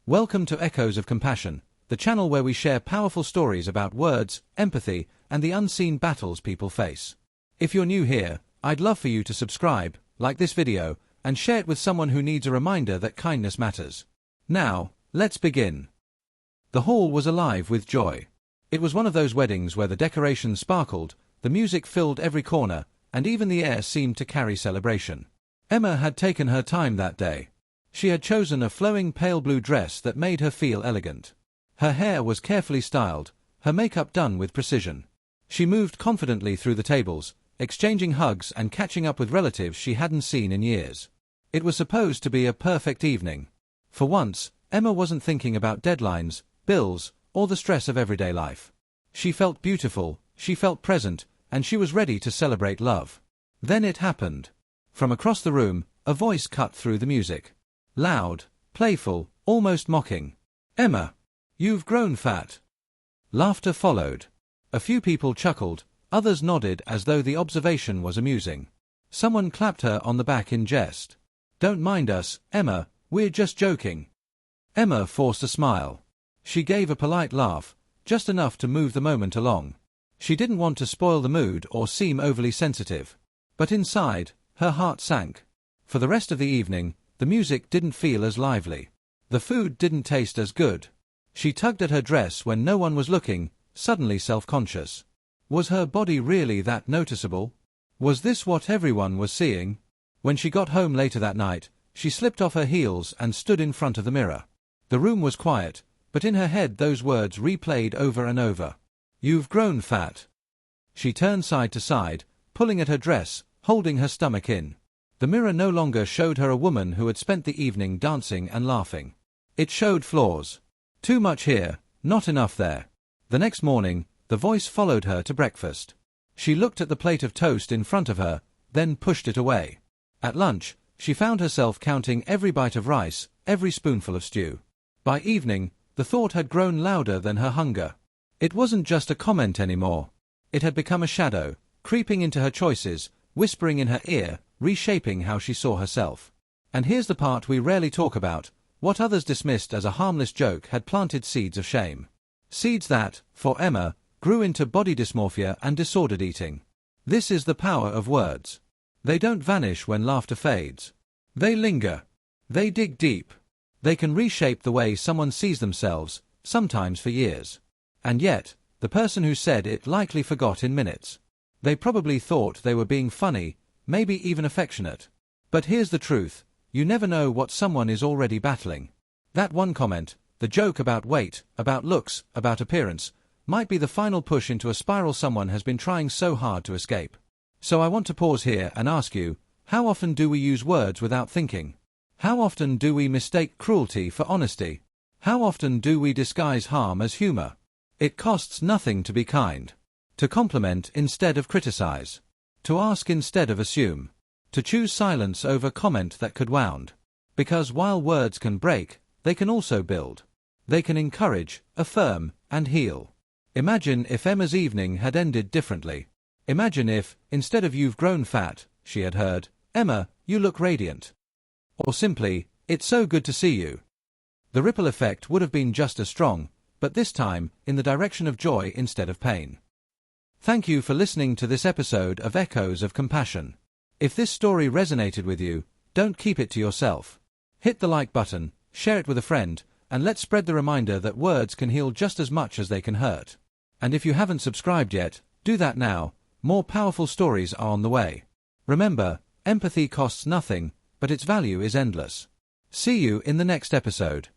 Welcome to Echoes of Compassion, the channel where we share powerful stories about words, empathy, and the unseen battles people face. If you're new here, I'd love for you to subscribe, like this video, and share it with someone who needs a reminder that kindness matters. Now, let's begin. The hall was alive with joy. It was one of those weddings where the decorations sparkled, the music filled every corner, and even the air seemed to carry celebration. Emma had taken her time that day. She had chosen a flowing pale blue dress that made her feel elegant. Her hair was carefully styled, her makeup done with precision. She moved confidently through the tables, exchanging hugs and catching up with relatives she hadn't seen in years. It was supposed to be a perfect evening. For once, Emma wasn't thinking about deadlines, bills, or the stress of everyday life. She felt beautiful, she felt present, and she was ready to celebrate love. Then it happened. From across the room, a voice cut through the music. Loud, playful, almost mocking. "Emma, you've grown fat." Laughter followed. A few people chuckled, others nodded as though the observation was amusing. Someone clapped her on the back in jest. "Don't mind us, Emma, we're just joking." Emma forced a smile. She gave a polite laugh, just enough to move the moment along. She didn't want to spoil the mood or seem overly sensitive. But inside, her heart sank. For the rest of the evening, the music didn't feel as lively. The food didn't taste as good. She tugged at her dress when no one was looking, suddenly self-conscious. Was her body really that noticeable? Was this what everyone was seeing? When she got home later that night, she slipped off her heels and stood in front of the mirror. The room was quiet, but in her head those words replayed over and over. "You've grown fat." She turned side to side, pulling at her dress, holding her stomach in. The mirror no longer showed her a woman who had spent the evening dancing and laughing. It showed flaws. Too much here, not enough there. The next morning, the voice followed her to breakfast. She looked at the plate of toast in front of her, then pushed it away. At lunch, she found herself counting every bite of rice, every spoonful of stew. By evening, the thought had grown louder than her hunger. It wasn't just a comment anymore. It had become a shadow, creeping into her choices, whispering in her ear, reshaping how she saw herself. And here's the part we rarely talk about: what others dismissed as a harmless joke had planted seeds of shame. Seeds that, for Emma, grew into body dysmorphia and disordered eating. This is the power of words. They don't vanish when laughter fades. They linger. They dig deep. They can reshape the way someone sees themselves, sometimes for years. And yet, the person who said it likely forgot in minutes. They probably thought they were being funny, maybe even affectionate. But here's the truth: you never know what someone is already battling. That one comment, the joke about weight, about looks, about appearance, might be the final push into a spiral someone has been trying so hard to escape. So I want to pause here and ask you, how often do we use words without thinking? How often do we mistake cruelty for honesty? How often do we disguise harm as humor? It costs nothing to be kind. To compliment instead of criticize. To ask instead of assume. To choose silence over comment that could wound. Because while words can break, they can also build. They can encourage, affirm, and heal. Imagine if Emma's evening had ended differently. Imagine if, instead of "You've grown fat," she had heard, "Emma, you look radiant." Or simply, "It's so good to see you." The ripple effect would have been just as strong, but this time, in the direction of joy instead of pain. Thank you for listening to this episode of Echoes of Compassion. If this story resonated with you, don't keep it to yourself. Hit the like button, share it with a friend, and let's spread the reminder that words can heal just as much as they can hurt. And if you haven't subscribed yet, do that now. More powerful stories are on the way. Remember, empathy costs nothing, but its value is endless. See you in the next episode.